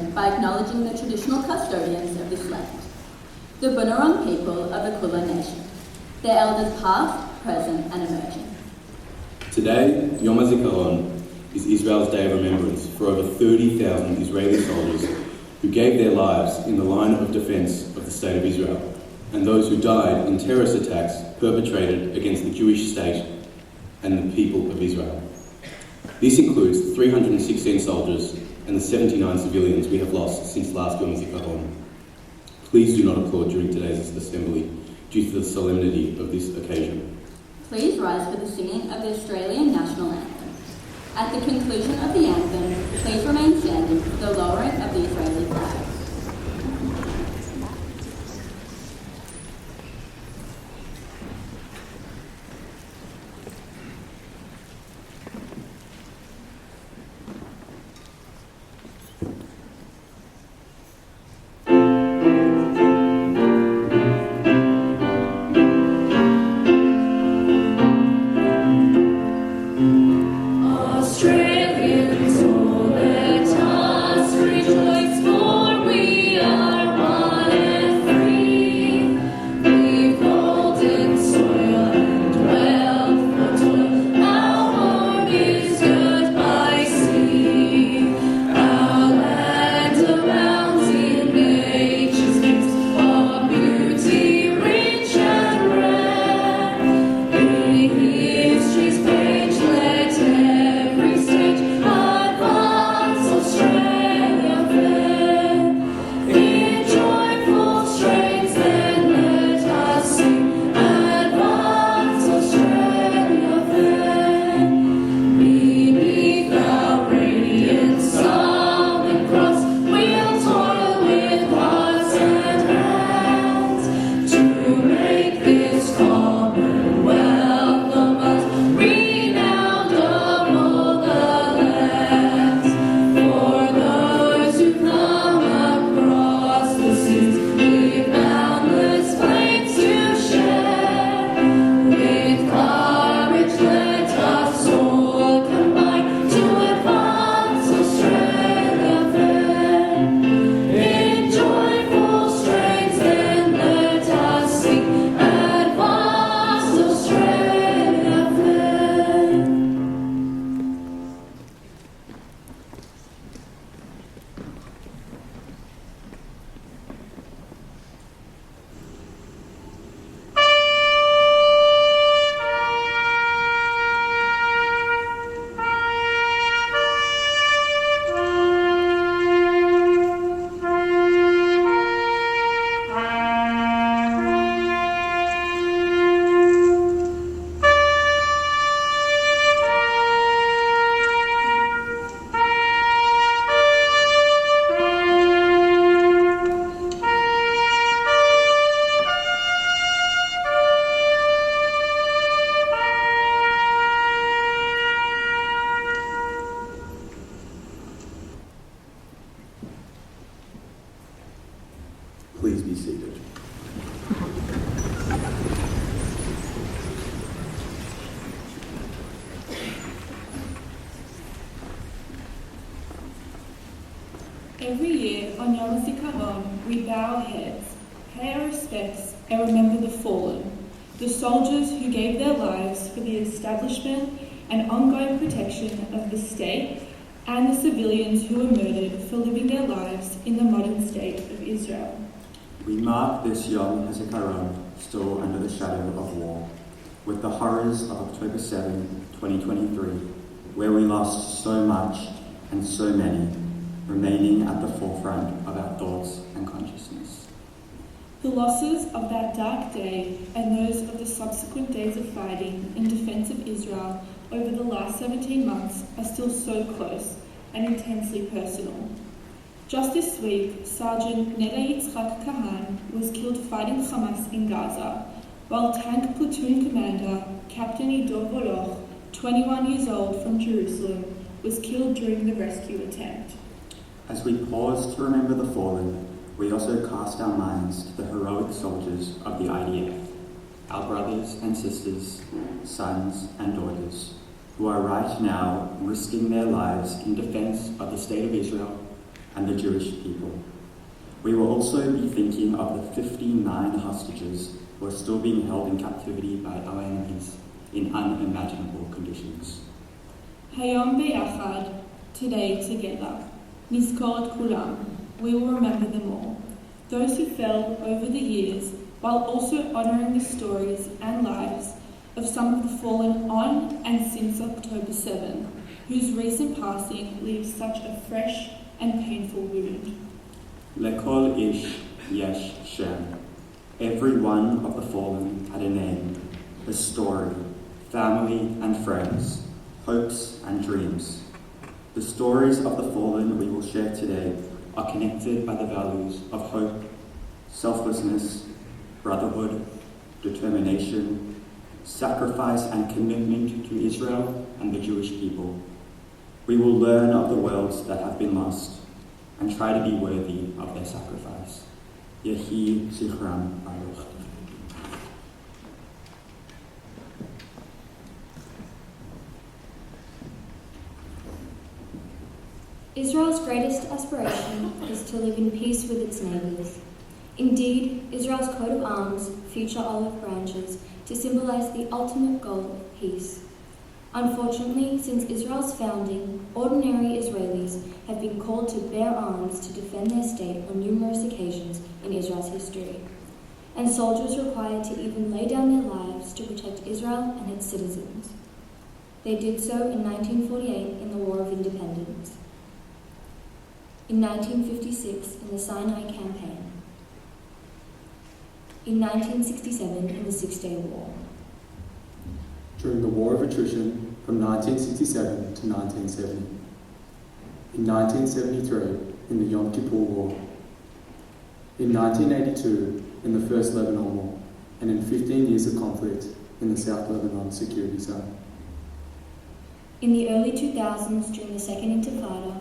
moment by acknowledging the traditional custodians of this land, the Bunurong people of the Kulin Nation, their elders past, present and emerging. Today, Yom HaZikaron is Israel's Day of Remembrance for over 30,000 Israeli soldiers who gave their lives in the line of defense of the State of Israel, and those who died in terrorist attacks perpetrated against the Jewish state and the people of Israel. This includes 316 soldiers and the 79 civilians we have lost since last Yom HaZikaron. Please do not applaud during today's assembly due to the solemnity of this occasion. Please rise for the singing of the Australian National Anthem. At the conclusion of the anthem, please remain standing for the lowering of the Israeli flag. Australians, oh, let us rejoice, for we are one and free. We've golden soil and wealth for toil. Our home is good by sea. Our land abounds in nature's gifts of beauty rich and rare. In history's page, let every stage advance Australia fair. In joyful strains then let us sing, advance Australia fair. Beneath our radiant Southern Cross, we'll toil with hearts and hands to make this Commonwealth the most renowned of all the lands. For those who come across the seas with boundless plains to share, with courage let us all combine to advance Australia fair. In joyful strains then let us sing, advance Australia fair. Please be seated. Every year on Yom HaZikaron, we bow our heads, pay our respects, and remember the fallen, the soldiers who gave their lives for the establishment and ongoing protection of the state, and the civilians who were murdered for living their lives in the modern state of Israel. We mark this Yom HaZikaron still under the shadow of war, with the horrors of October 7, 2023, where we lost so much and so many, remaining at the forefront of our thoughts and consciousness. The losses of that dark day and those of the subsequent days of fighting in defense of Israel over the last 17 months are still so close and intensely personal. Just this week, Sergeant Neda Yitzchak Kahan was killed fighting Hamas in Gaza, while Tank Platoon Commander Captain Ido Voloch, 21 years old from Jerusalem, was killed during the rescue attempt. As we pause to remember the fallen, we also cast our minds to the heroic soldiers of the IDF, our brothers and sisters, sons and daughters, who are right now risking their lives in defense of the State of Israel, and the Jewish people. We will also be thinking of the 59 hostages who are still being held in captivity by our enemies in unimaginable conditions. Hayom B'Yachad, today together. Nizkor et Kulam, we will remember them all. Those who fell over the years, while also honouring the stories and lives of some of the fallen on and since October 7, whose recent passing leaves such a fresh and painful wound. Lekol ish yesh shem. Every one of the fallen had a name, a story, family and friends, hopes and dreams. The stories of the fallen we will share today are connected by the values of hope, selflessness, brotherhood, determination, sacrifice and commitment to Israel and the Jewish people. We will learn of the worlds that have been lost and try to be worthy of their sacrifice. Yehi Zichram Baruch. Israel's greatest aspiration is to live in peace with its neighbours. Indeed, Israel's coat of arms feature olive branches to symbolize the ultimate goal of peace. Unfortunately, since Israel's founding, ordinary Israelis have been called to bear arms to defend their state on numerous occasions in Israel's history, and soldiers required to even lay down their lives to protect Israel and its citizens. They did so in 1948 in the War of Independence, in 1956 in the Sinai Campaign, in 1967 in the Six-Day War. During the War of Attrition from 1967 to 1970, in 1973 in the Yom Kippur War, in 1982 in the First Lebanon War, and in 15 years of conflict in the South Lebanon Security Zone. In the early 2000s during the Second Intifada,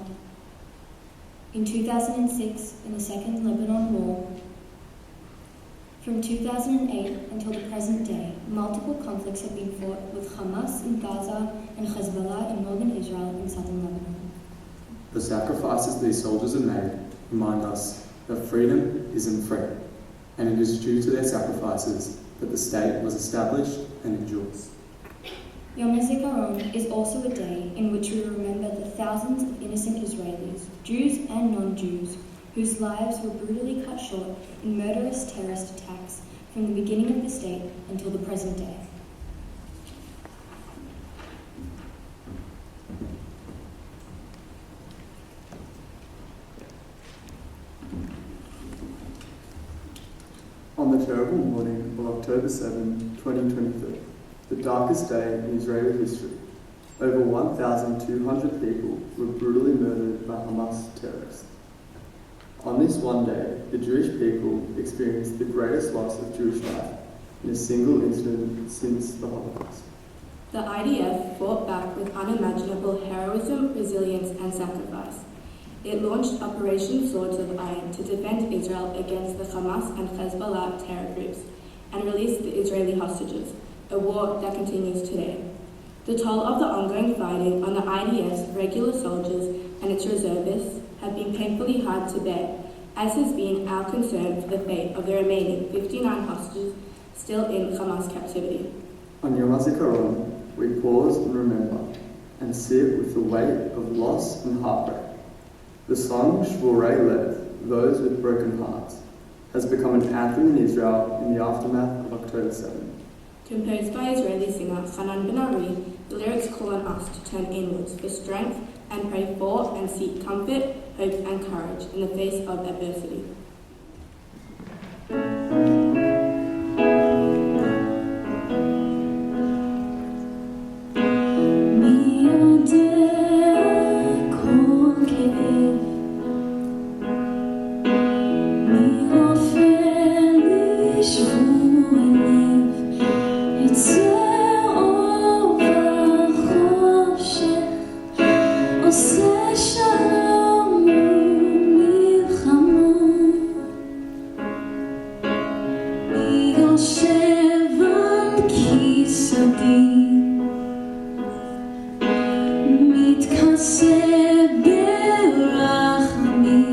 in 2006 in the Second Lebanon War. From 2008 until the present day, multiple conflicts have been fought with Hamas in Gaza and Hezbollah in northern Israel and southern Lebanon. The sacrifices these soldiers have made remind us that freedom isn't free, and it is due to their sacrifices that the state was established and endures. Yom HaZikaron is also a day in which we remember the thousands of innocent Israelis, Jews and non-Jews, whose lives were brutally cut short in murderous terrorist attacks from the beginning of the state until the present day. On the terrible morning of October 7, 2023, the darkest day in Israeli history, over 1,200 people were brutally murdered by Hamas terrorists. On this one day, the Jewish people experienced the greatest loss of Jewish life in a single incident since the Holocaust. The IDF fought back with unimaginable heroism, resilience, and sacrifice. It launched Operation Swords of Iron to defend Israel against the Hamas and Hezbollah terror groups and release the Israeli hostages, a war that continues today. The toll of the ongoing fighting on the IDF's regular soldiers and its reservists have been painfully hard to bear, as has been our concern for the fate of the remaining 59 hostages still in Hamas captivity. On Yom HaZikaron, we pause and remember and sit with the weight of loss and heartbreak. The song Shvorei Lev, Those with Broken Hearts, has become an anthem in Israel in the aftermath of October 7. Composed by Israeli singer Hanan Ben-Ari, the lyrics call on us to turn inwards for strength and pray for and seek comfort, hope and courage in the face of adversity. מתכסה ברחמים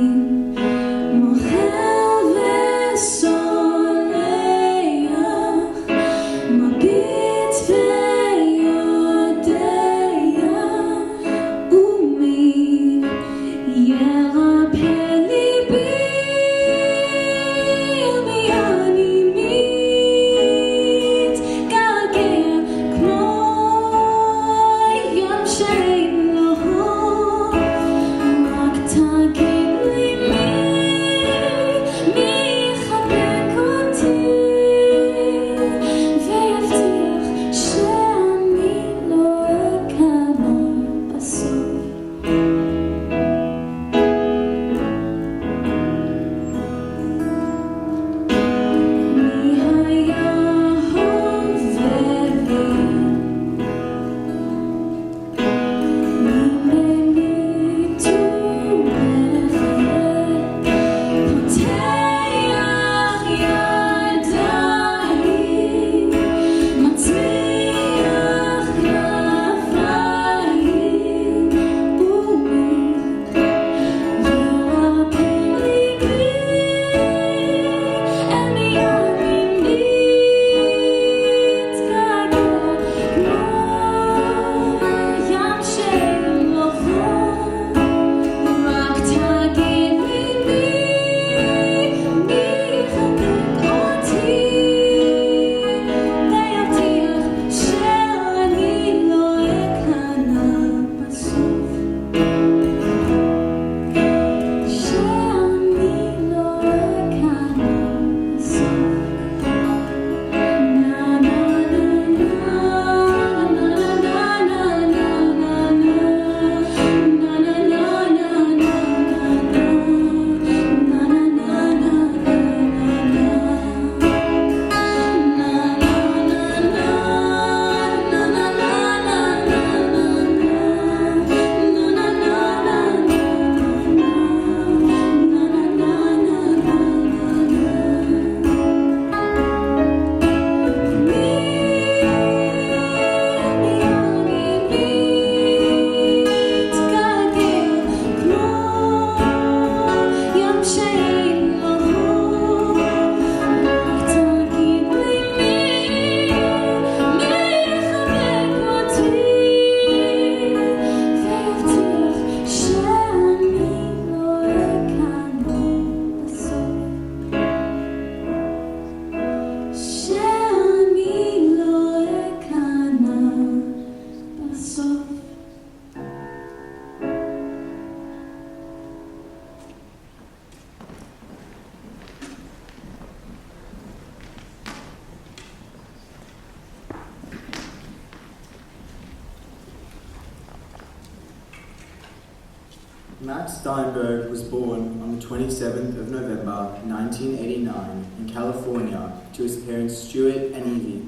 Max Steinberg was born on the 27th of November 1989 in California to his parents Stuart and Evie.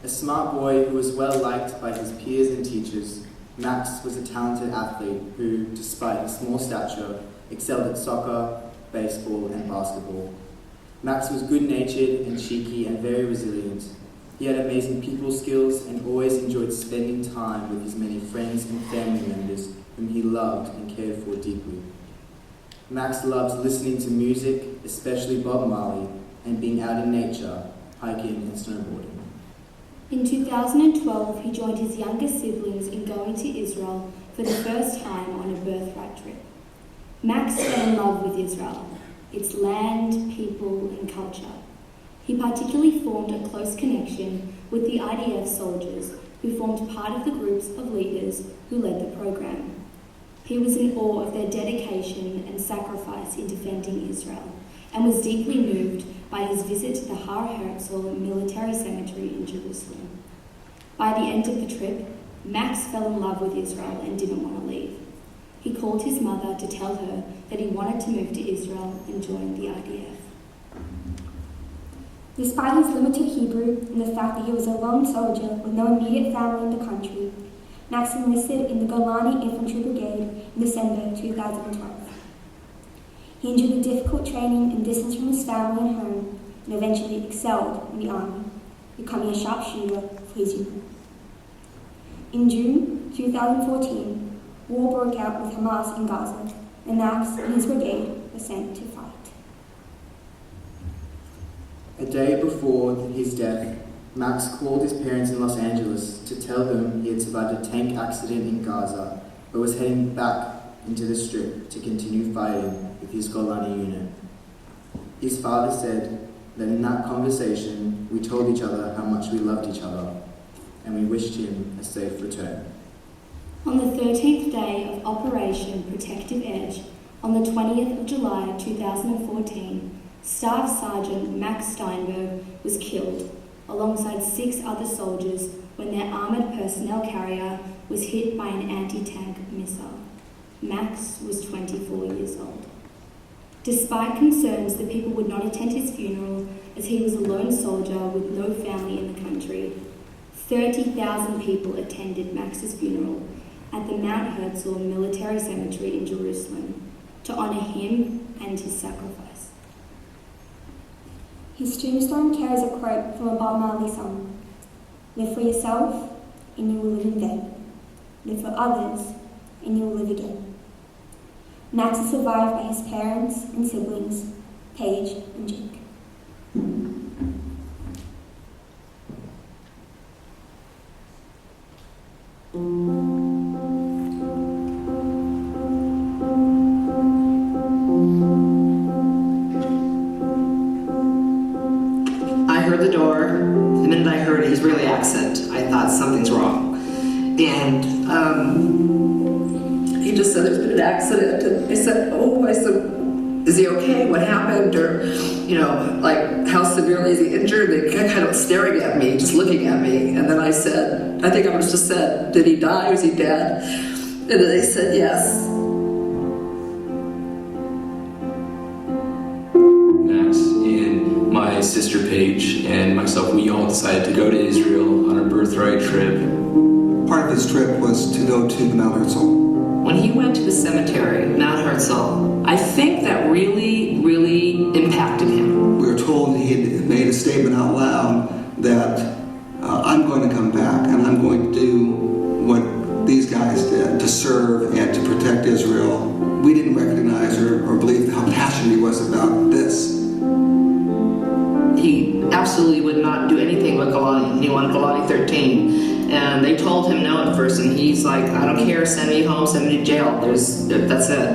A smart boy who was well liked by his peers and teachers, Max was a talented athlete who, despite his small stature, excelled at soccer, baseball and basketball. Max was good-natured and cheeky and very resilient. He had amazing people skills and always enjoyed spending time with his many friends and family members whom he loved and cared for deeply. Max loved listening to music, especially Bob Marley, and being out in nature, hiking and snowboarding. In 2012, he joined his younger siblings in going to Israel for the first time on a birthright trip. Max fell in love with Israel, its land, people and culture. He particularly formed a close connection with the IDF soldiers who formed part of the groups of leaders who led the program. He was in awe of their dedication and sacrifice in defending Israel and was deeply moved by his visit to the Heartfelt military cemetery in Jerusalem. By the end of the trip, Max fell in love with Israel and didn't want to leave. He called his mother to tell her that he wanted to move to Israel and join the IDF. Despite his limited Hebrew and the fact that he was a lone soldier with no immediate family in the country, Max enlisted in the Golani Infantry Brigade in December 2012. He endured the difficult training and distance from his family and home and eventually excelled in the army, becoming a sharpshooter for his unit. In June 2014, war broke out with Hamas in Gaza, and Max and his brigade were sent to fight. A day before his death, Max called his parents in Los Angeles to tell them he had survived a tank accident in Gaza, but was heading back into the Strip to continue fighting with his Golani unit. His father said that in that conversation, we told each other how much we loved each other, and we wished him a safe return. On the 13th day of Operation Protective Edge, on the 20th of July 2014, Staff Sergeant Max Steinberg was killed alongside 6 other soldiers when their armoured personnel carrier was hit by an anti-tank missile. Max was 24 years old. Despite concerns that people would not attend his funeral as he was a lone soldier with no family in the country, 30,000 people attended Max's funeral at the Mount Herzl Military Cemetery in Jerusalem to honour him and his sacrifice. His tombstone carries a quote from a Bob Marley song: "Live for yourself, and you will live in vain. Live for others, and you will live again." Max is survived by his parents and siblings, Paige and Jake. I heard the door. The minute I heard his Israeli accent, I thought something's wrong. And he just said, "There's been an accident." And I said, "Is he okay? What happened?" Or, like, how severely is he injured? They kind of staring at me, just looking at me. And then I said, I think I just said, "Did he die? Was he dead?" And then they said, "Yes." Max and my sister Paige and myself, we all decided to go to Israel on a birthright trip. Part of this trip was to go to the Mount Herzl. When he went to the cemetery, Mount Herzl, I think that really, really impacted him. We were told he had made a statement out loud that I'm going to come back and I'm going to do what these guys did to serve and to protect Israel. We didn't recognize or believe how passionate he was about this. He absolutely would not do anything with Golani. He wanted Golani 13. And they told him no at first, and he's like, "I don't care, send me home, send me to jail. That's it."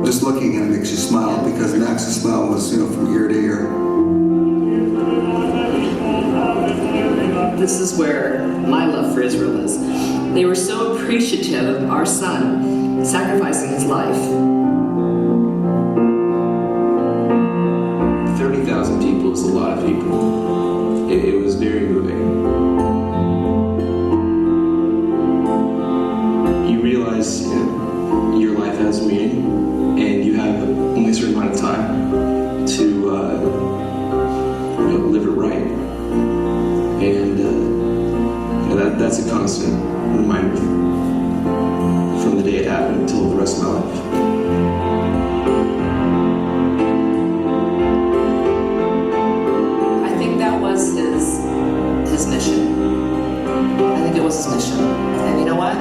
Just looking at it makes you smile, because Max's smile was, from ear to ear. This is where my love for Israel is. They were so appreciative of our son sacrificing his life. 30,000 people is a lot of people. It was very moving. You realize that's a constant reminder from the day it happened until the rest of my life. I think that was his mission. I think it was his mission. And you know what?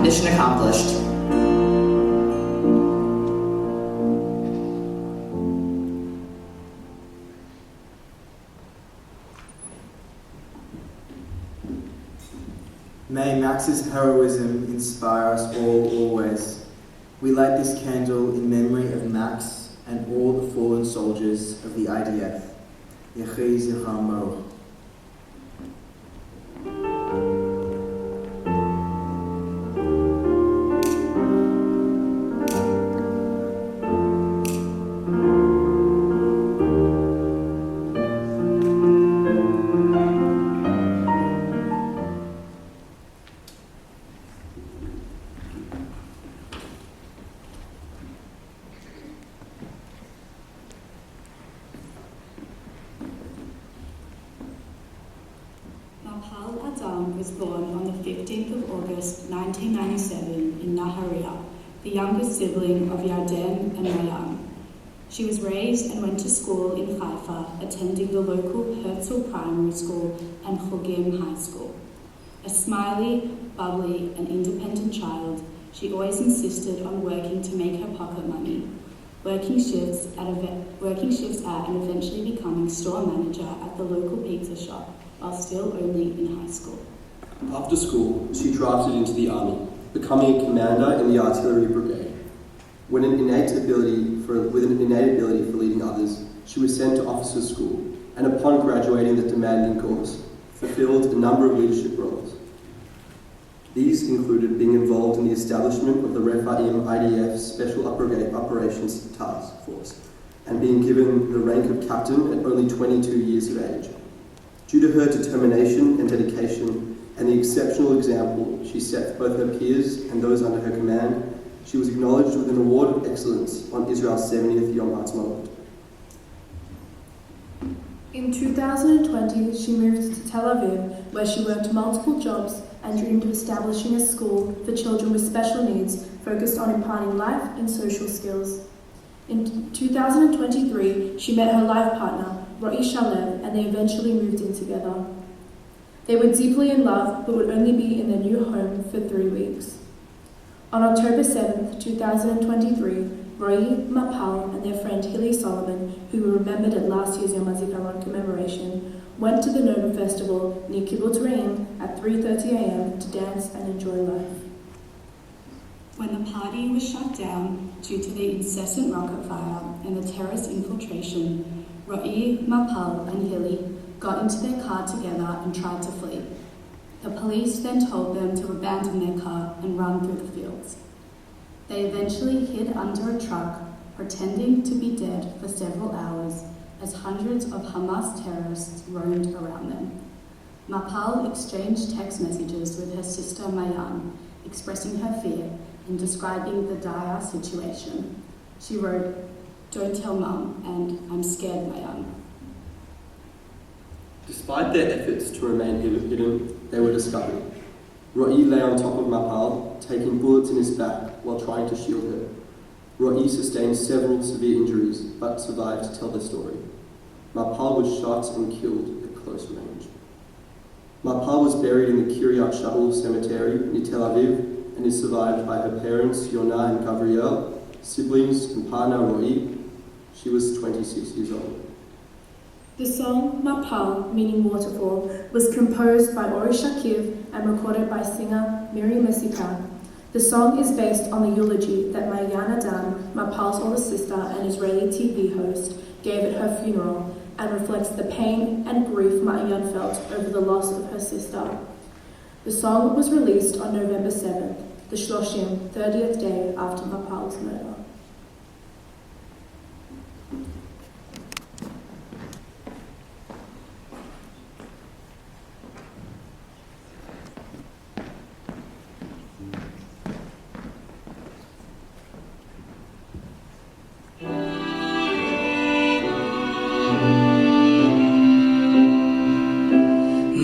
Mission accomplished. May Max's heroism inspire us all always. We light this candle in memory of Max and all the fallen soldiers of the IDF. Yom HaZikaron Assembly. Mapal Adam was born on the 15th of August 1997 in Nahariya, the youngest sibling of Yarden and Mayam. She was raised and went to school in Haifa, attending the local Herzl Primary School and Chogim High School. A smiley, bubbly and independent child, she always insisted on working to make her pocket money, working shifts at and eventually becoming store manager at the local pizza shop while still only in high school. After school, she drafted into the army, becoming a commander in the artillery brigade. With an innate ability for leading others, she was sent to officers' school, and upon graduating the demanding course, fulfilled a number of leadership roles. These included being involved in the establishment of the Rephaim IDF Special Operations Task Force, and being given the rank of captain at only 22 years of age. Due to her determination and dedication and the exceptional example she set for both her peers and those under her command, she was acknowledged with an award of excellence on Israel's 70th Yom HaZikaron. In 2020, she moved to Tel Aviv, where she worked multiple jobs and dreamed of establishing a school for children with special needs focused on imparting life and social skills. In 2023, she met her life partner, Ro'i Shalev, and they eventually moved in together. They were deeply in love, but would only be in their new home for 3 weeks. On October 7, 2023, Ro'i, Mapal, and their friend Hilly Solomon, who were remembered at last year's Yom HaZikaron commemoration, went to the Nova Festival near Kibbutz Re'im at 3:30 a.m. to dance and enjoy life. When the party was shut down due to the incessant rocket fire and the terrorist infiltration, Ro'i, Mapal, and Hilly got into their car together and tried to flee. The police then told them to abandon their car and run through the fields. They eventually hid under a truck, pretending to be dead for several hours as hundreds of Hamas terrorists roamed around them. Mapal exchanged text messages with her sister Mayan, expressing her fear and describing the dire situation. She wrote, "Don't tell Mum," and "I'm scared, Mayan." Despite their efforts to remain hidden, they were discovered. Ro'i lay on top of Mapal, taking bullets in his back while trying to shield her. Ro'i sustained several severe injuries, but survived to tell the story. Mapal was shot and killed at close range. Mapal was buried in the Kiryat Shaul cemetery near Tel Aviv and is survived by her parents, Yonah and Gavriel, siblings, and partner Ro'i. She was 26 years old. The song Mapal, meaning waterfall, was composed by Ori Shakiv and recorded by singer Miri Mesika. The song is based on the eulogy that Mayan Adam, Mapal's older sister and Israeli TV host, gave at her funeral, and reflects the pain and grief Mayan felt over the loss of her sister. The song was released on November 7th, the 30th day after Mapal's murder.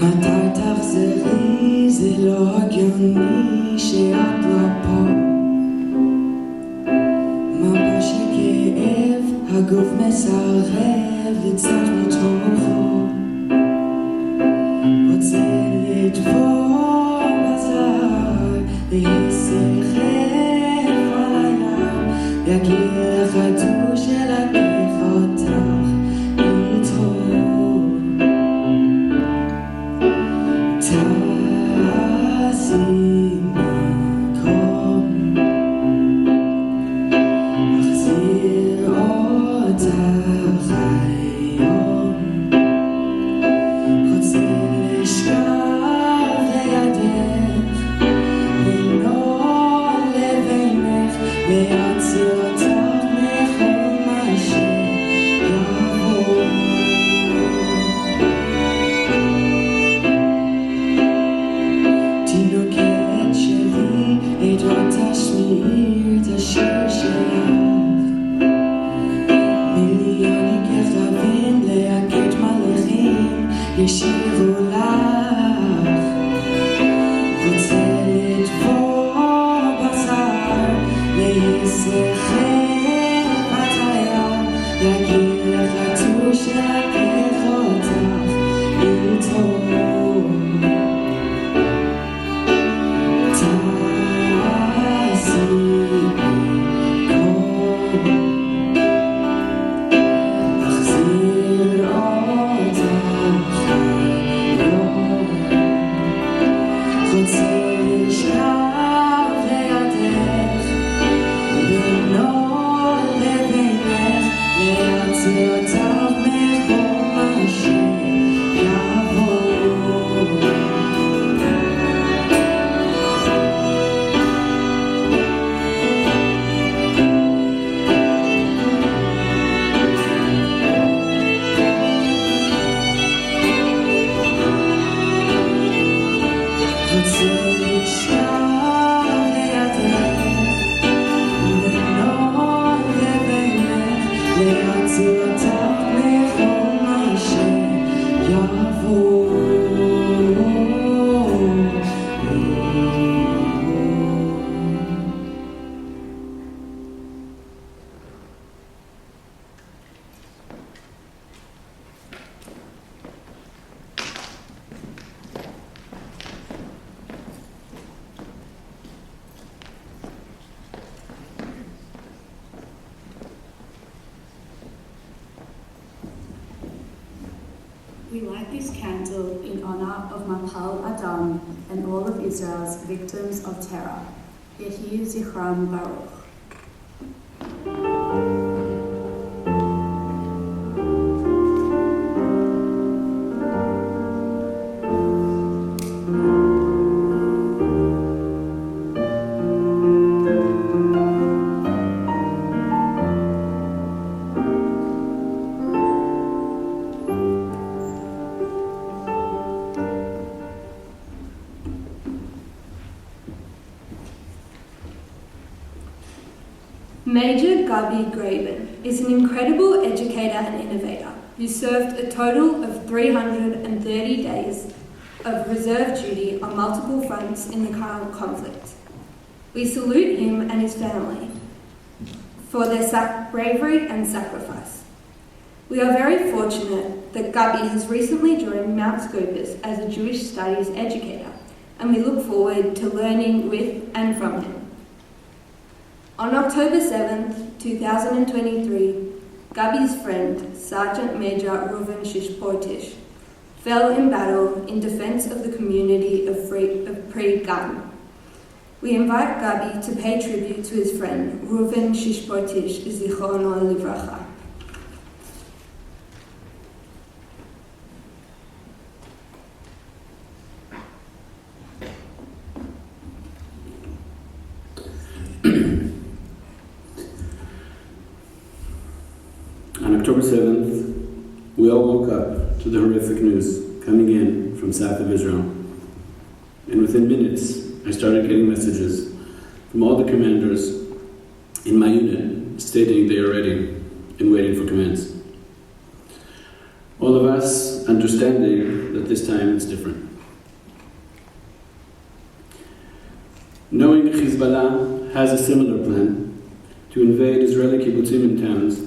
מתי תחזרי זה לא הגיוני שאת לא פה. מבט שכאב, הגוף מסרב לצד מתוכו. רוצה לטבור בזר, להיסחף על הים, יגיע לחתול שלקח אותך איתו. תעשי מקום, אחזיר אותך היום. רוצה לשכב לידך, בינו לבינך, להציל אותך מכל מה שיבוא. תינוקת שלי, איתו תשמיעי את השיר שלך. מיליונים ככתבים להקת מלאכים ישירו לך. רוצה לטבור בשר, להיסחף עד הים, להגיע לחתול שלקח אותך איתו. תעשי מקום, אחזיר אותך היום. רוצה לשכב לידך, בינו לבינך, להציל אותך מכל מה שיבוא. רוצה לשכב לידך, בינו לבינך, להציל אותך מכל מה שיבוא. We light this candle in honor of Mapal Adam and all of Israel's victims of terror. Yehi Zichron Baruch. Major Gabi Graben is an incredible educator and innovator who served a total of 330 days of reserve duty on multiple fronts in the current conflict. We salute him and his family for their bravery and sacrifice. We are very fortunate that Gabi has recently joined Mount Scopus as a Jewish studies educator, and we look forward to learning with and from him. On October 7th, 2023, Gabi's friend, Sergeant Major Reuven Shishportish, fell in battle in defense of the community of Pri Gan. We invite Gabi to pay tribute to his friend, Reuven Shishportish, Zichrono Livracha. On October 7th, we all woke up to the horrific news coming in from south of Israel. And within minutes, I started getting messages from all the commanders in my unit stating they are ready and waiting for commands. All of us understanding that this time it's different. Knowing Hezbollah has a similar plan to invade Israeli kibbutzim and towns,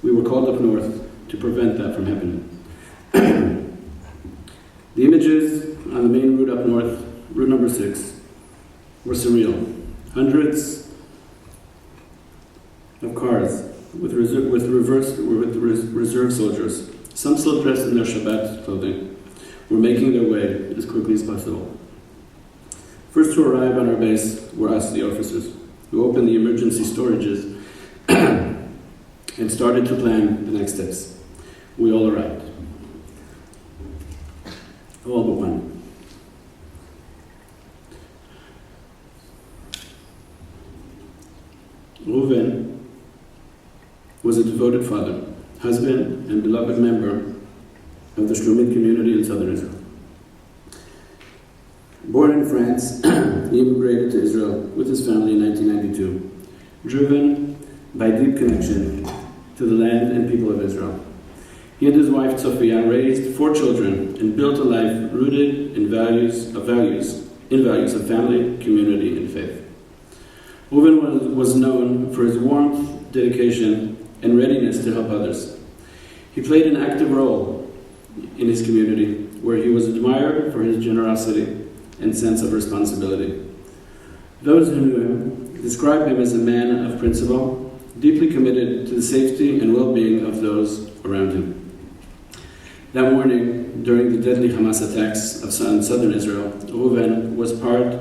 we were called up north to prevent that from happening. The images on the main route up north, route number 6, were surreal. Hundreds of cars with reserve soldiers, some still dressed in their Shabbat clothing, were making their way as quickly as possible. First to arrive on our base were us, the officers, who opened the emergency storages and started to plan the next steps. We all arrived. All but one. Reuven was a devoted father, husband, and beloved member of the Shlomit community in southern Israel. Born in France, he immigrated to Israel with his family in 1992, driven by deep connection to the land and people of Israel. He and his wife Sophia raised 4 children and built a life rooted in values of family, community, and faith. Reuven was known for his warmth, dedication, and readiness to help others. He played an active role in his community, where he was admired for his generosity and sense of responsibility. Those who knew him described him as a man of principle, deeply committed to the safety and well-being of those around him. That morning, during the deadly Hamas attacks on southern Israel, Reuven was part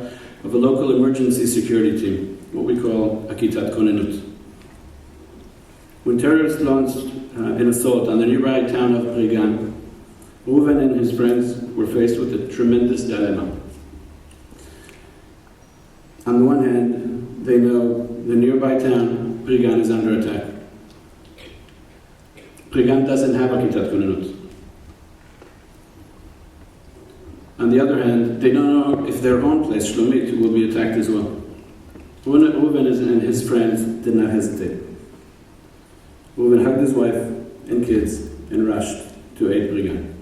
of a local emergency security team, what we call a Kitat Konenut. When terrorists launched an assault on the nearby town of Prigan, Reuven and his friends were faced with a tremendous dilemma. On the one hand, they know the nearby town, Prigan, is under attack. Prigan doesn't have a Kitat Konenut. On the other hand, they don't know if their own place, Shlomit, will be attacked as well. Reuven and his friends did not hesitate. Reuven hugged his wife and kids and rushed to aid Prigan.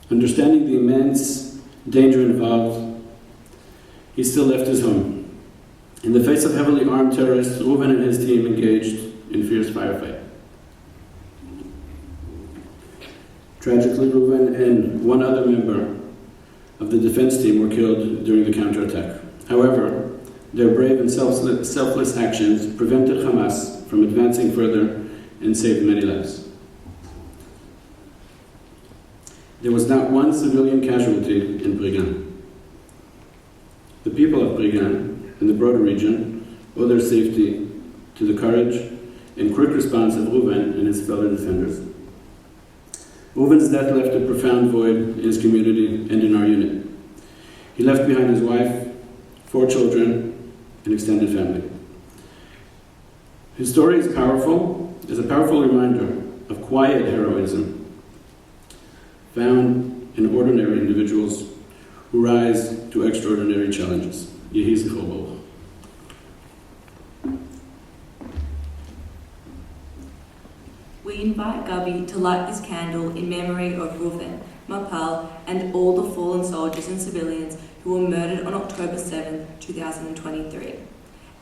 Understanding the immense danger involved, he still left his home. In the face of heavily armed terrorists, Reuven and his team engaged in fierce firefight. Tragically, Reuven and one other member of the defense team were killed during the counterattack. However, their brave and selfless actions prevented Hamas from advancing further and saved many lives. There was not one civilian casualty in Prigan. The people of Prigan and the broader region owe their safety to the courage and quick response of Reuven and his fellow defenders. Reuven's death left a profound void in his community and in our unit. He left behind his wife, 4 children, and extended family. His story is a powerful reminder of quiet heroism found in ordinary individuals who rise to extraordinary challenges. Yehi zichro baruch. We invite Gabi to light this candle in memory of Reuven, Mapal, and all the fallen soldiers and civilians who were murdered on October 7, 2023.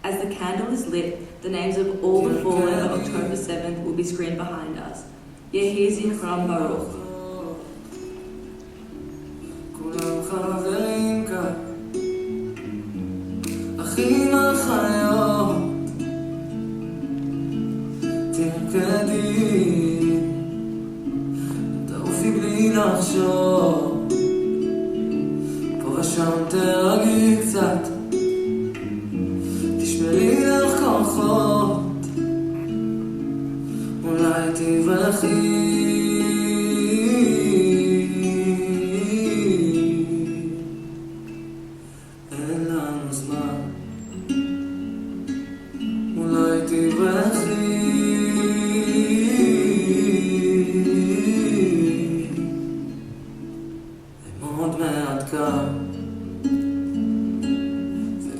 As the candle is lit, the names of all the fallen of October 7th will be screened behind us. Yehi zichram baruch. תרקדי, תעופי בלי לחשוב, פה ושם תרגי קצת, תשמרי לך כוחות, אולי תברחי. אין לנו זמן, אולי תברחי.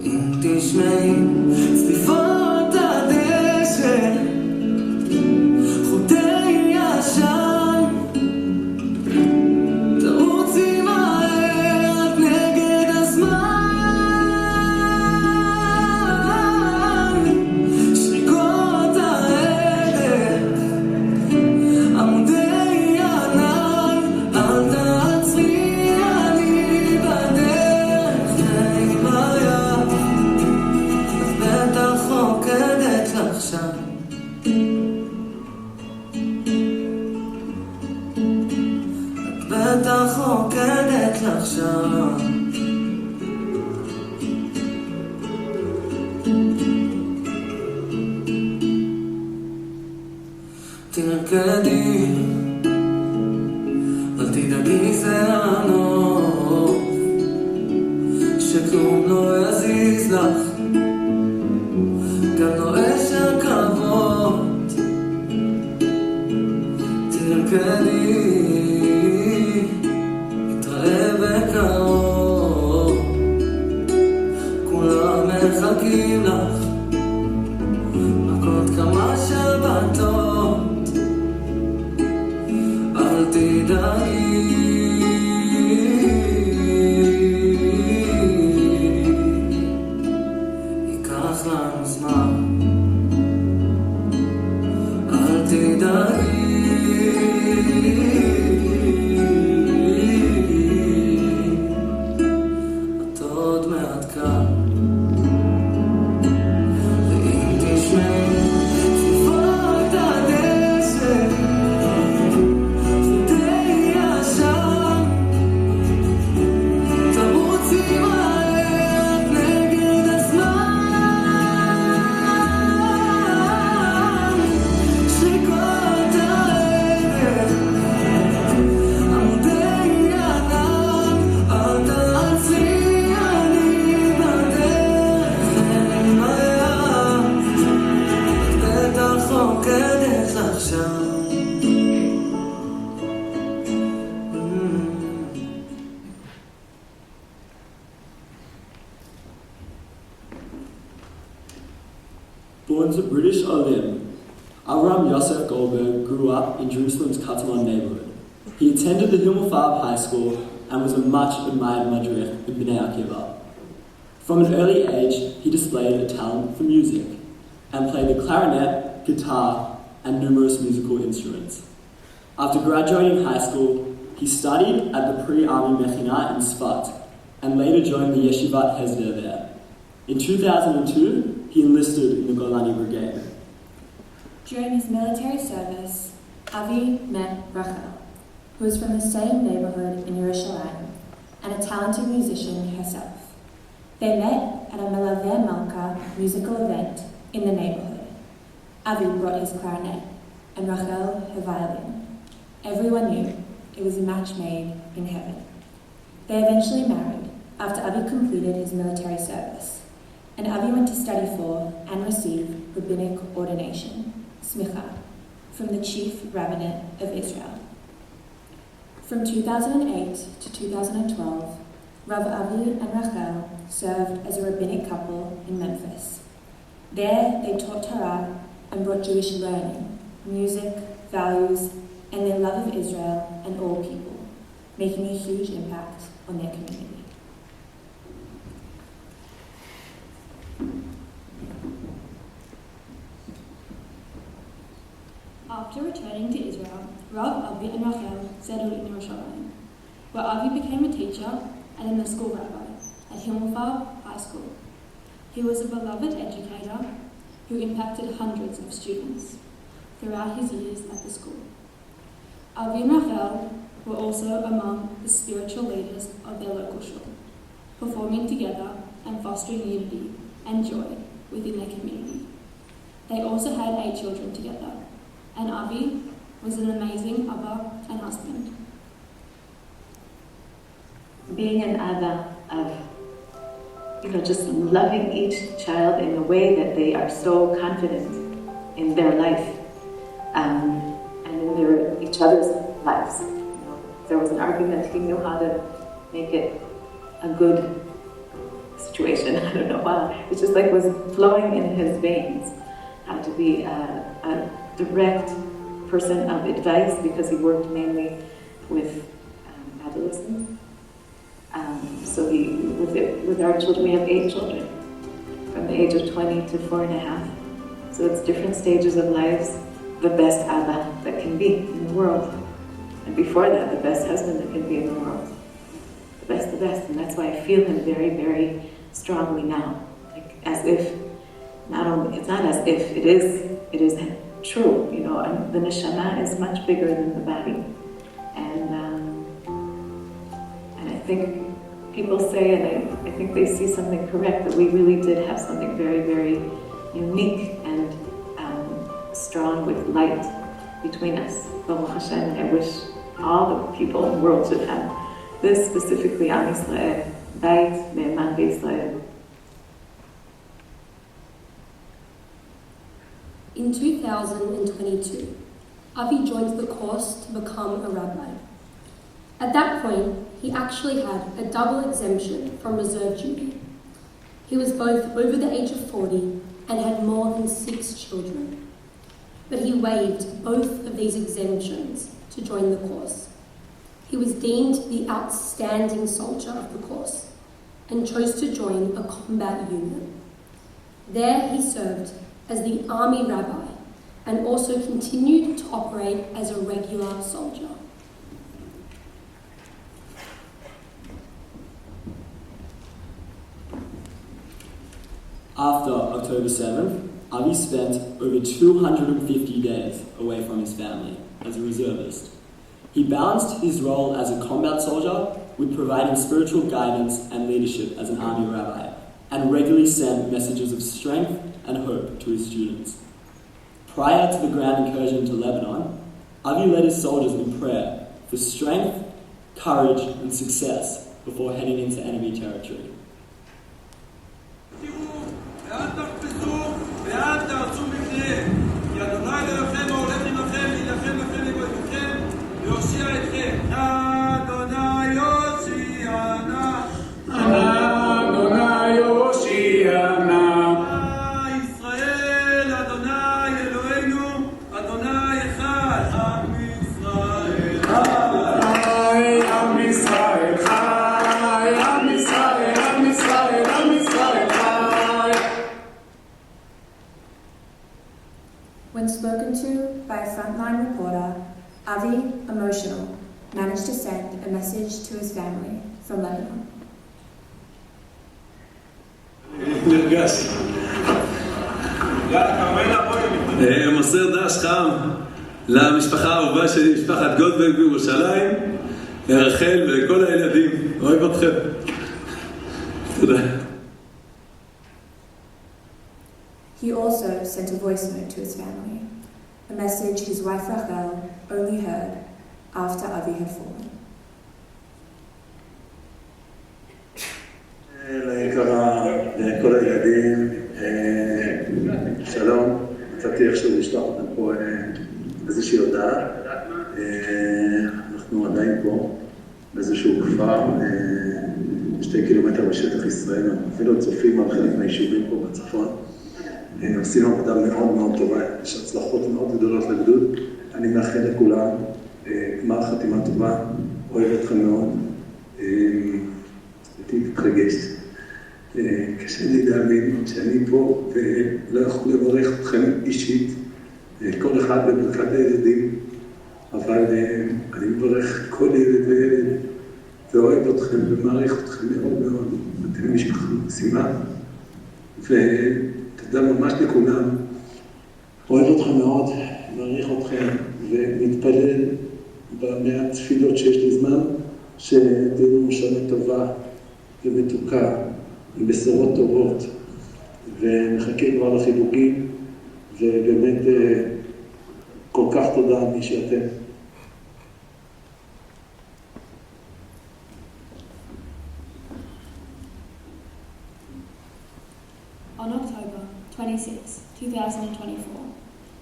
ואם תשמעי צליפות הדשא חוטי ישר עכשיו תרקדי, אל תדאגי זה הנוף שכלום לא יזיז לך, גם לא אש הקרבות. תרקדי, נתראה בקרוב, כולם מחכים לך, רק עוד כמה שבתות. אל תדאגי, ייקח לנו זמן. אל תדאגי, את עוד מעט כאן. ואם תשמעי צפיפות הדשא Born to British Olim, Avram Yosef Goldberg grew up in Jerusalem's Katamon neighborhood. He attended the Himmelfarb High School and was a much admired madrich in Bnei Akiva. From an early age, he displayed a talent for music and played the clarinet, guitar, and numerous musical instruments. After graduating high school, he studied at the pre-army Mechina in Sfat and later joined the Yeshivat Hesder there. In 2002, he enlisted in the Golani Brigade. During his military service, Avi met Rachel, who was from the same neighborhood in Yerushalayim and a talented musician herself. They met at a Melaveh Malka musical event in the neighborhood. Avi brought his clarinet and Rachel her violin. Everyone knew it was a match made in heaven. They eventually married after Avi completed his military service, and Avi went to study for and receive rabbinic ordination, smicha, from the chief rabbinate of Israel. From 2008 to 2012, Rav Avi and Rachel served as a rabbinic couple in Memphis. There, they taught Torah and brought Jewish learning, music, values, and their love of Israel and all people, making a huge impact on their community. After returning to Israel, Rav Avi and Rachel settled in Yerushalayim, where Avi became a teacher and then a school rabbi at Himmelfarb High School. He was a beloved educator who impacted hundreds of students throughout his years at the school. Avi and Rachel were also among the spiritual leaders of their local shul, performing together and fostering unity and joy within their community. They also had 8 children together, and Avi was an amazing Abba and husband. Being an Abba of, just loving each child in a way that they are so confident in their life and in each other's lives. If there was an argument, he knew how to make it a good situation. I don't know why. It's just like was flowing in his veins. How to be a direct person of advice, because he worked mainly with adolescents. So with our children, we have 8 children from the age of 20 to 4.5. So it's different stages of lives. The best Abba that can be in the world. And before that, the best husband that can be in the world. The best. And that's why I feel him very, very strongly now. Like as if, it's not as if, it is true. The neshama is much bigger than the body. And I think people say, and I think they see something correct, that we really did have something very, very unique and strong with light between us. Baruch Hashem, I wish all the people in the world should have this, specifically Am Yisrael, Beit Me'eman B'Yisrael. In 2022, Avi joined the course to become a rabbi. At that point, he actually had a double exemption from reserve duty. He was both over the age of 40 and had more than 6 children. But he waived both of these exemptions to join the course. He was deemed the outstanding soldier of the course and chose to join a combat unit. There he served as the army rabbi and also continued to operate as a regular soldier. After October 7th, Avi spent over 250 days away from his family as a reservist. He balanced his role as a combat soldier with providing spiritual guidance and leadership as an army rabbi, and regularly sent messages of strength and hope to his students. Prior to the ground incursion into Lebanon, Avi led his soldiers in prayer for strength, courage, and success before heading into enemy territory. ואל תחפזו ואל תעשו מקרה, כי אדוני אלוהיכם ההולך עמכם להילחם לכם בגויותיכם להושיע אתכם. אדוני יושיענה, אדוני יושיענה. ישראל, אדוני אלוהינו, אדוני אחד. עם ישראל חי, עם ישראל חי, עם ישראל, עם ישראל, עם ישראל חי. When spoken to by a frontline reporter, Avi, emotional, managed to send a message to his family from Lebanon. נרגש. מוסר דש חם למשפחה האהובה שלי, משפחת גולדברג בירושלים, לרחל ולכל הילדים. אוהב אתכם. תודה. He also sent a voice note to his family, a message his wife Rachel only heard after Avi had fallen. ליקרה, לכל הילדים, שלום, מצאתי איכשהו לשלוח אותם פה איזושהי הודעה. אנחנו עדיין פה, באיזשהו כפר, 2 קילומטר בשטח ישראל, אפילו צופים על חלק מהיישובים פה בצפון. עשינו עבודה מאוד מאוד טובה, יש הצלחות מאוד גדולות לגדוד. אני מאחל לכולם גמר חתימה טובה, אוהב אתכם מאוד. הייתי מתרגשת. קשה לי להאמין שאני פה ולא יכול לברך אתכם אישית, כל אחד בברכת הילדים, אבל אני מברך כל ילד וילד ואוהב אתכם ומעריך אתכם מאוד מאוד. אתם משפחה מקסימה ותודה ממש לכולם. אוהב אתכם מאוד, מעריך אתכם ומתפלל במעט תפילות שיש לי זמן שתהיה לנו שנה טובה ומתוקה עם בשורות טובות, ומחכה כבר לחיבוקים, ובאמת כל כך תודה מי שאתם. On October 26, 2024,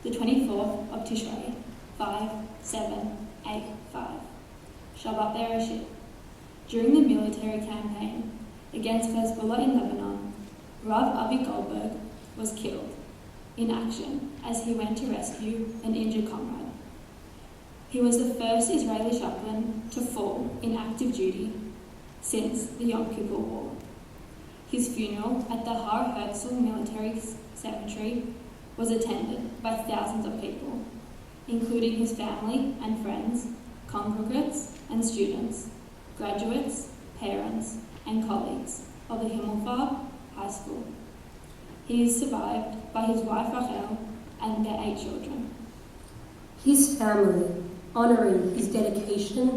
the 24th of Tishrei, 5785, Shabbat Bereshit, during the military campaign against Hezbollah in Lebanon, Rav Avi Goldberg was killed in action as he went to rescue an injured comrade. He was the first Israeli chaplain to fall in active duty since the Yom Kippur War. His funeral at the Heartfelt Military Cemetery was attended by thousands of people, including his family and friends, congregants and students, graduates, parents, and colleagues of the Himmelfarb High School. He is survived by his wife Rachel and their 8 children. His family, honoring his dedication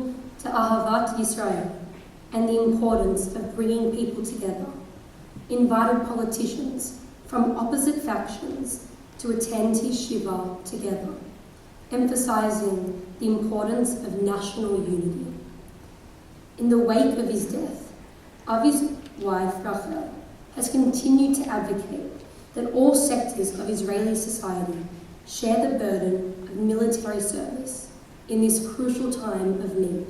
to Ahavat Yisrael, and the importance of bringing people together, invited politicians from opposite factions to attend his Shiva together, emphasising the importance of national unity. In the wake of his death, Avi's wife, Rachel, has continued to advocate that all sectors of Israeli society share the burden of military service in this crucial time of need.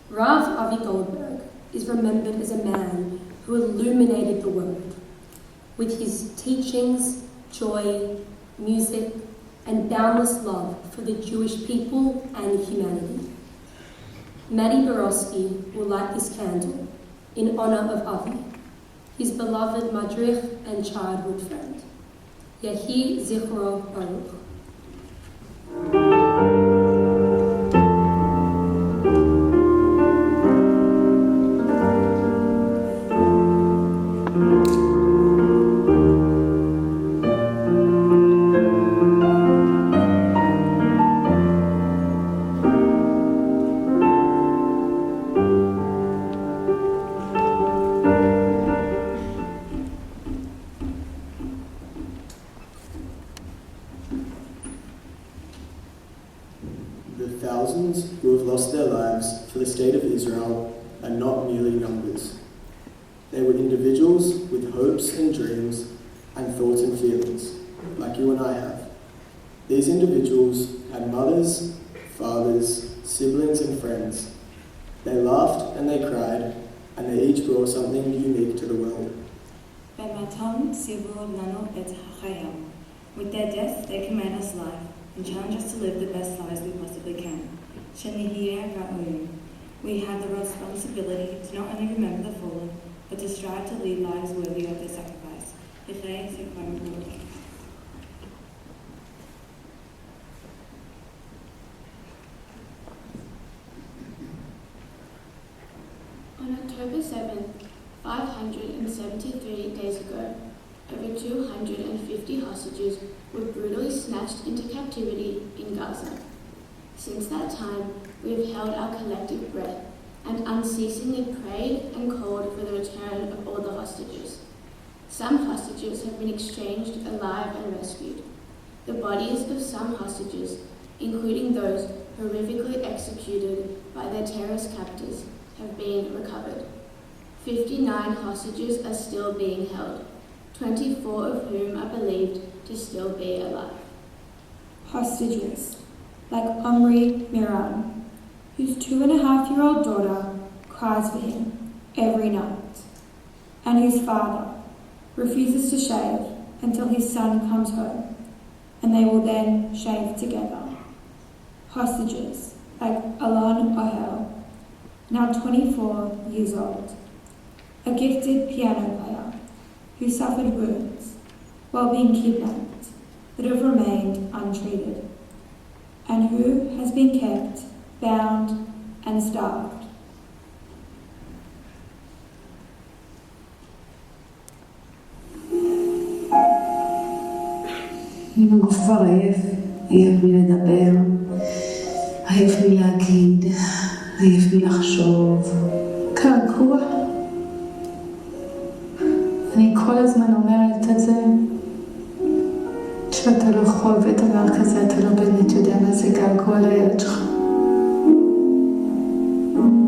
Rav Avi Goldberg is remembered as a man who illuminated the world with his teachings, joy, music, and boundless love for the Jewish people and humanity. Maddie Borowski will light this candle in honour of Avi, his beloved madrich and childhood friend. Yehi Zichro Baruch. Thousands who have lost their lives for the state of Israel are not merely numbers. They were individuals with hopes and dreams and thoughts and feelings, like you and I have. These individuals had mothers, fathers, siblings and friends. They laughed and they cried, and they each brought something unique to the world. With their death, they command us life and challenge us to live the best lives we possibly can. We have the responsibility to not only remember the fallen, but to strive to lead lives worthy of their sacrifice. On October 7th, 573 days ago, over 250 hostages were brutally snatched into captivity in Gaza. Since that time, we have held our collective breath and unceasingly prayed and called for the return of all the hostages. Some hostages have been exchanged alive and rescued. The bodies of some hostages, including those horrifically executed by their terrorist captors, have been recovered. 59 hostages are still being held, 24 of whom are believed to still be alive. Hostages, like Omri Miran, whose 2.5-year-old daughter cries for him every night, and whose father refuses to shave until his son comes home, and they will then shave together. Hostages, like Alon Ohel, now 24 years old, a gifted piano player who suffered wounds while being kidnapped that have remained untreated, and who has been kept bound and starved. אם הגוף כבר עייף מלדבר, עייף מלהגיד, עייף מלחשוב, קעקוע. אני כל הזמן אומרת את זה, שאתה לא חווה דבר כזה, אתה לא באמת יודע מה זה געגוע לילד שלך.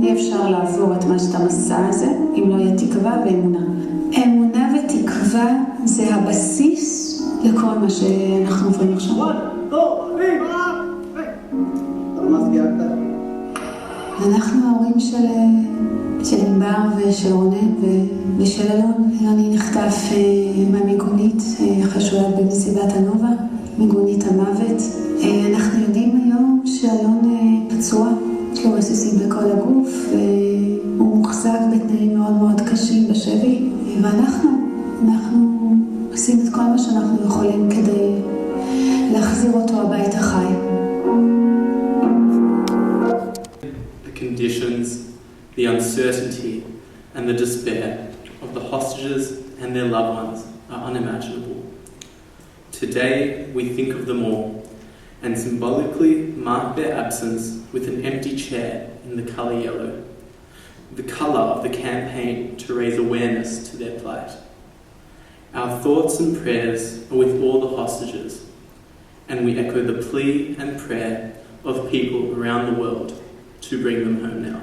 אי אפשר לעבור את מה שאתה מסע הזה, אם לא יהיה תקווה ואמונה. אמונה ותקווה זה הבסיס לכל מה שאנחנו עוברים עכשיו. אנחנו ההורים של ענבר ושל רונן ושל אלון. אלוני נחטף מהמיגונית, חשודה במסיבת הנובה, מיגונית המוות. אנחנו יודעים היום שאלון פצוע, יש לו רסיסים בכל הגוף, והוא מוחזק בתנאים מאוד מאוד קשים בשבי, ואנחנו עושים את כל מה שאנחנו יכולים כדי להחזיר אותו הביתה חי. The conditions, the uncertainty, and the despair of the hostages and their loved ones are unimaginable. Today, we think of them all and symbolically mark their absence with an empty chair in the colour yellow. the colour of the campaign to raise awareness to their plight. Our thoughts and prayers are with all the hostages, and we echo the plea and prayer of people around the world to bring them home now.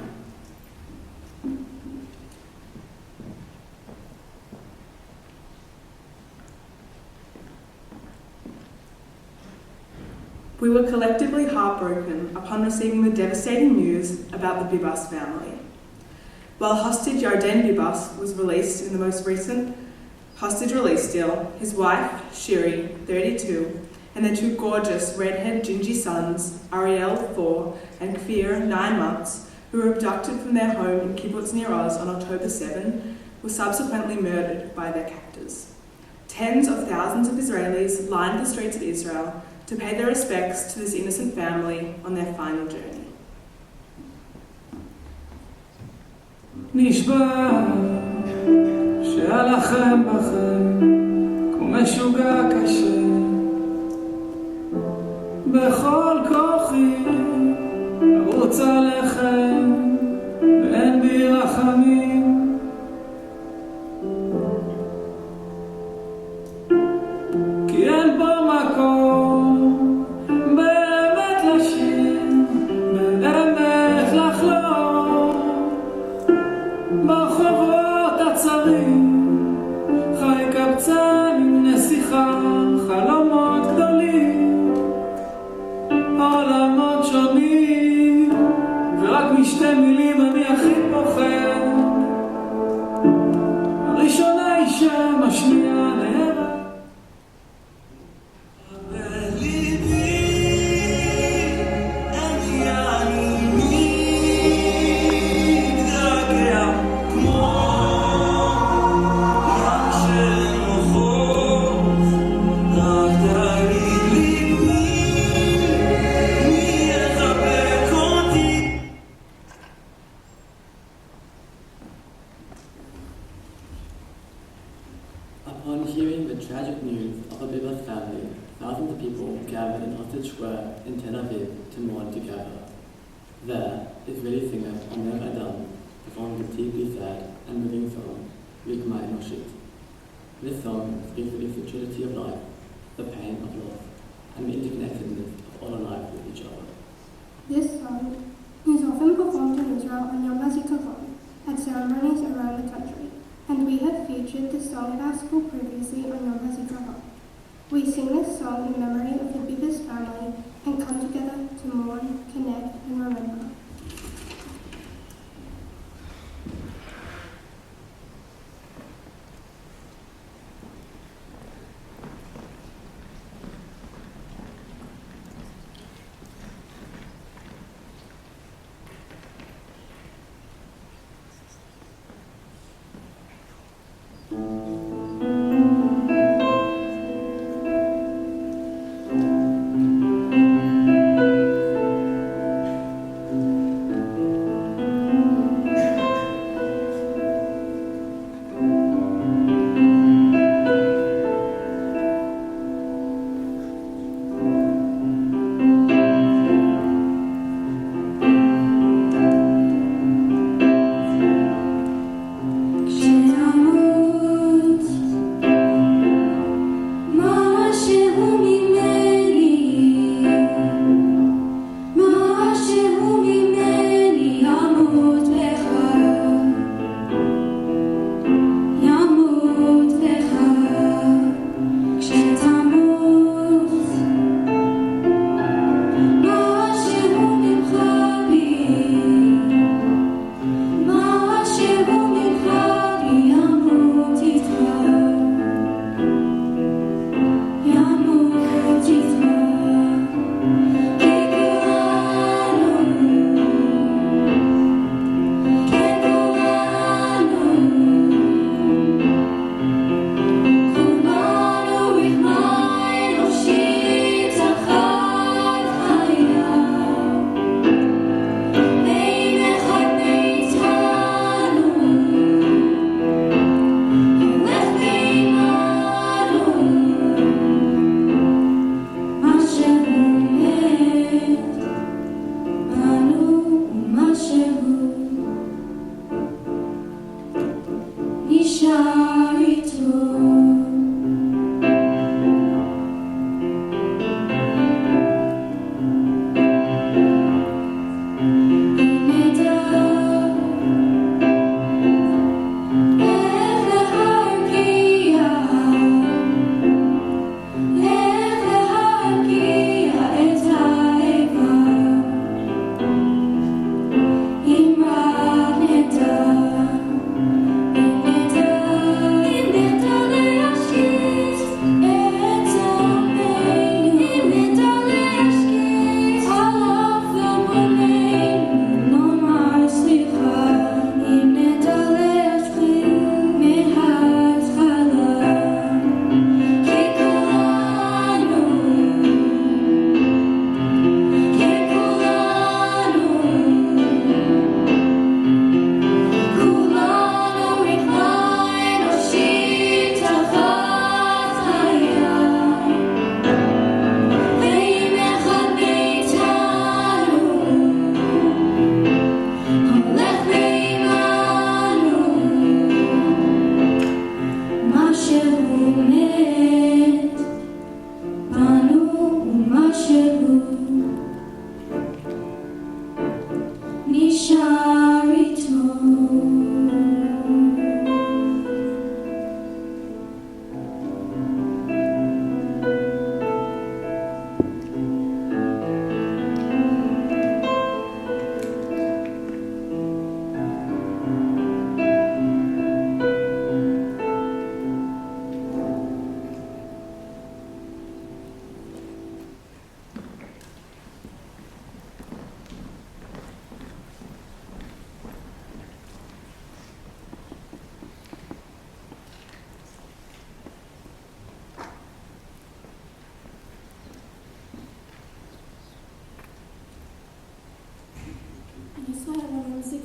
We were collectively heartbroken upon receiving the devastating news about the Bibas family. While hostage Yarden Bibas was released in the most recent hostage release deal, his wife, Shiri, 32, and their two gorgeous red-haired Gingy sons, Ariel, 4, and Kfir, 9 months, who were abducted from their home in Kibbutz Nir Oz on October 7, were subsequently murdered by their captors. Tens of thousands of Israelis lined the streets of Israel to pay their respects to this innocent family on their final journey. נשבע שהלחם בכם כמו משוגע קשה בכל כוחי ארוץ עליכם ואין בי רחמים כי אין פה מקום באמת לשיר באמת לחלום ברחובות הצרים חי קבצן עם נסיכה חלומות גדולים עולמות שונים ורק משתי מילים אני הכי פוחד הראשונה היא שם השנייה להרע Upon hearing the tragic news of the Bibas family, thousands of people gathered in Hostage Square in Tel Aviv to mourn together. There, Israeli singer Omer Adam performed the deeply sad and moving song, Rigma Enoshit. This song speaks of the fragility of life, the pain of loss, and the interconnectedness of all lives with each other. This song is often performed in Israel on Yom HaZikaron at ceremonies around the country, and we have featured this song at our school previously on Yom HaZikaron. We sing this song in memory of the Bibas family and come together to mourn, connect, and remember.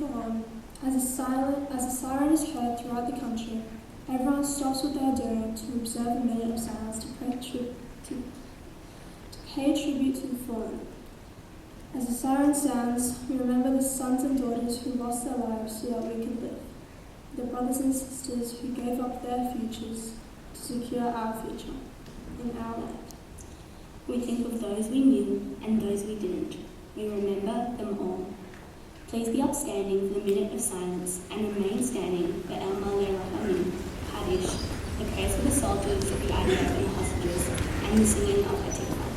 HaZikaron, as a siren is heard throughout the country, everyone stops what they are doing to observe a minute of silence to pay tribute to the fallen. As the siren sounds, we remember the sons and daughters who lost their lives so that we could live, the brothers and sisters who gave up their futures to secure our future in our land. We think of those we knew and those we didn't. We remember them all. Please be upstanding for the minute of silence and remain standing for El Maleh Rahamim, Kaddish, the prayers for the soldiers, the IDF and the hostages, and the singing of Hatikvah.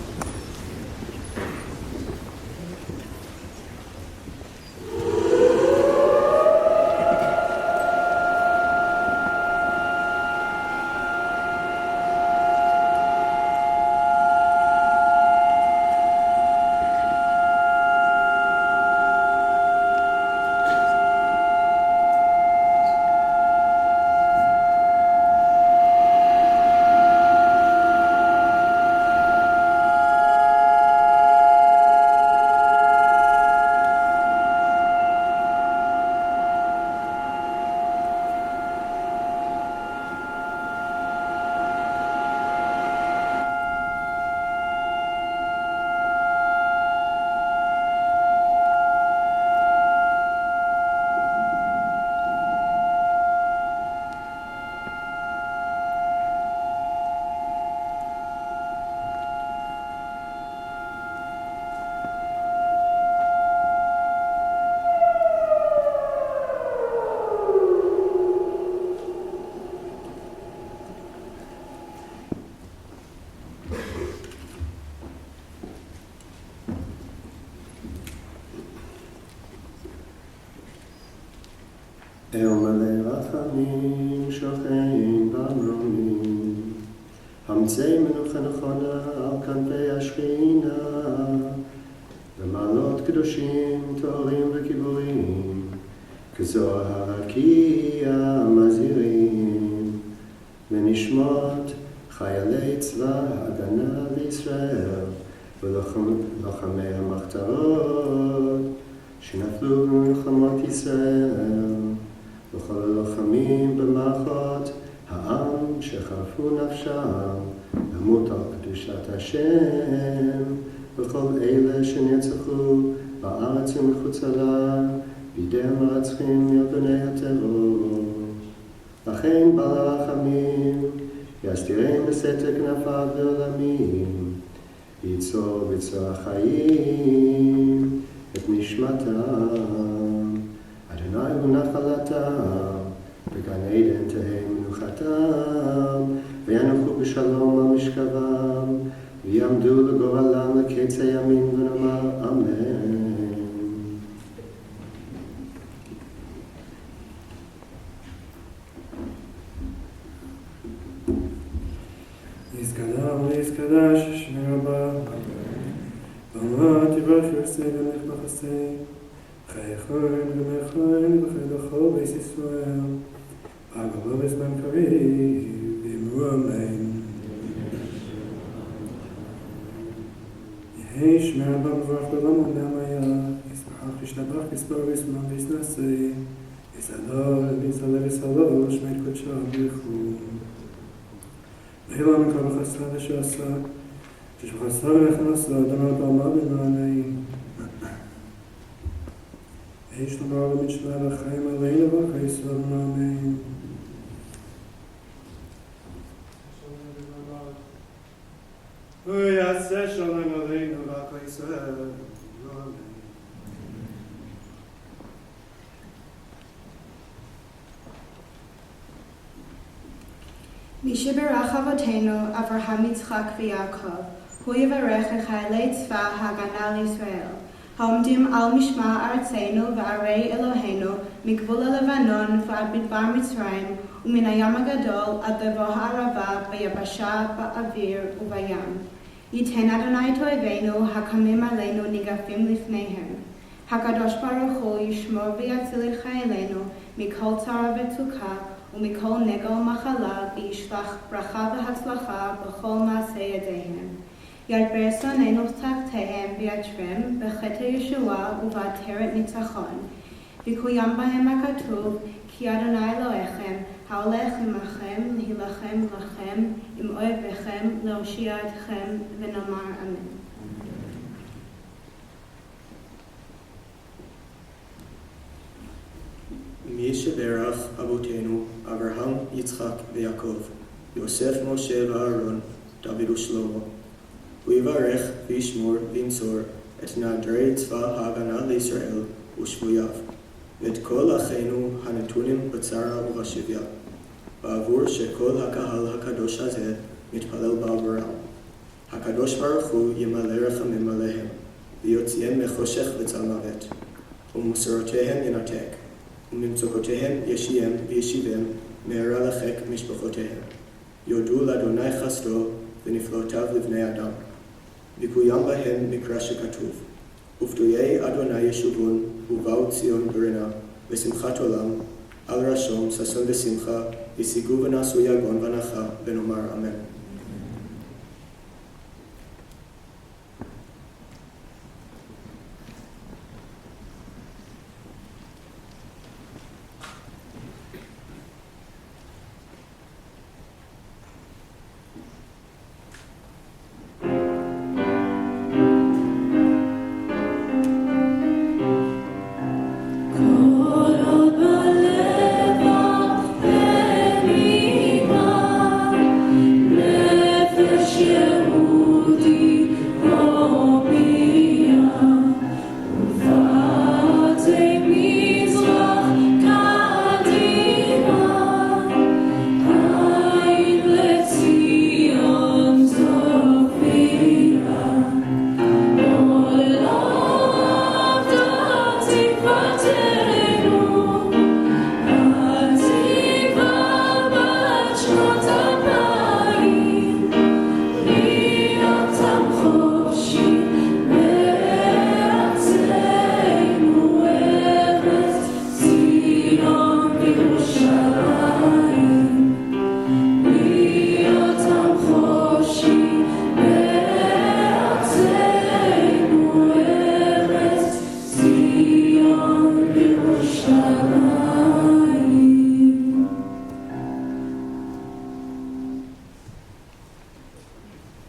El Maleh Rachamim Shochein Bamronim Hamtzei Menucha Nechona Al Kanpei Ashchina V'malot Kedoshim Torim V'Kiburim K'zohar Hakiya Mazirim V'nishmot Chayalei Tzva Hagana V'Yisrael V'lochamei HaMachtarot שנפלו במלחמות ישראל וכל הלוחמים במערכות העם שחרפו נפשם למות על קדושת השם וכל אלה שנרצחו בארץ ומחוץ לה בידי המרצחים מארגוני הטרור. לכן בעל הרחמים יסתירם בסתר כנפיו לעולמים ויצור בצור החיים את נשמתם, אדוני הוא נחלתם, בגן עדן תהא מנוחתם, וינוחו בשלום על משכבם, ויעמדו לגורלם לקץ הימים, ונאמר אמן. נזכרה ונזכרה ששמי רבה, ואמרת יברך יוסי ולך בחסי, חיי חוין ומחוין וחיידכו בייס ישראל, אגבו בזמן קריב, ואמרו אמן. יהי שמי רבה מברך בעולם ולמיה, ישמח ישתבח כספר וישמח וישנשי, יסדר ויסדר יסדר, שמי קודשו ברכו. וילה מקרא בחסר ושעשה, שחסר ונכנס לאדם הפעמה במענאים. יש לומר למשנה לחיים עלינו ואחרי ישראל מאמן. ויעשה שלום עלינו ואחרי ישראל מאמן. מי שברך אבותינו אברהם יצחק ויעקב הוא יברך את חיילי צבא ההגנה לישראל העומדים על משמר ארצנו וערי אלוהינו מגבול הלבנון ועד מדבר מצרים ומן הים הגדול עד לבוא הערבה ביבשה באוויר ובים. ייתן אדוני את אויבינו הקמים עלינו ניגפים לפניהם. הקדוש ברוך הוא ישמור ויציל את חיילינו מכל צרה וצוקה ומכל נגע ומחלה וישלח ברכה והצלחה בכל מעשה ידיהם. ידבר שונאינו תחתיהם ויעטרם בחטא ישועה ובעטרת ניצחון. ויקוים בהם הכתוב, כי אדוני אלוהיכם, ההולך עמכם, להילחם לכם, עם אויביכם, להושיע אתכם, ונאמר אמן. מי שברך אבותינו, אברהם, יצחק ויעקב, יוסף, משה ואהרון, דוד ושלמה. הוא יברך וישמור וינצור את נעדרי צבא ההגנה לישראל ושבוייו, ואת כל אחינו הנתונים בצרה ובשביה, בעבור שכל הקהל הקדוש הזה מתפלל בעבורם. הקדוש ברוך הוא ימלא רחמים עליהם, ויוציאם מחושך וצל מוות, ומסורותיהם ינתק, וממצוקותיהם ישיים וישיבם מהרה לחיק משפחותיהם. יודו לאדוני חסדו ונפלאותיו לבני אדם. ויקוים בהם מקרא שכתוב, ופדויי אדוני ישובון, ובאו ציון ברנה, ושמחת עולם, על ראשם ששון ושמחה, ישיגו ונעשו יגון ונחה, ונאמר אמן.